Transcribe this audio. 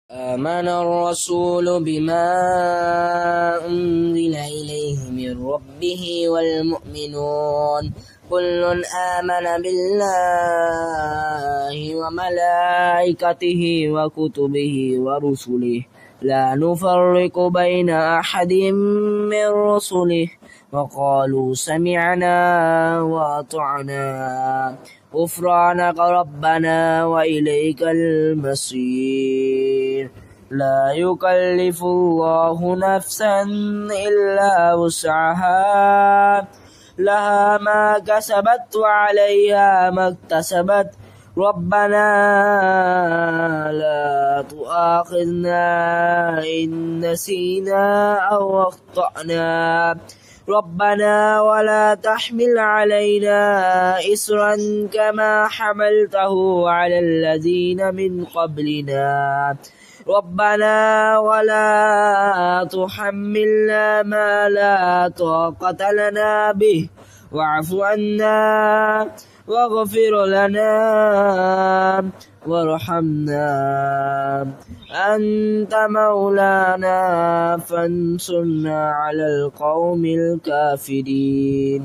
آمن الرسول بما أنزل إليه من ربه والمؤمنون كل آمن بالله وملائكته وكتبه ورسله لا نفرق بين أحد من رسله وقالوا سمعنا وأطعنا غفرانك ربنا وإليك المصير لا يكلف الله نفسا إلا وسعها لها ما كسبت وعليها ما اكتسبت ربنا لا تؤاخذنا إن نسينا أو أخطأنا ربنا ولا تحمل علينا إصرا كما حملته على الذين من قبلنا ربنا ولا تحملنا ما لا طاقة لنا به واعف عنا واغفر لنا وارحمنا أنت مولانا فانصرنا على القوم الكافرين.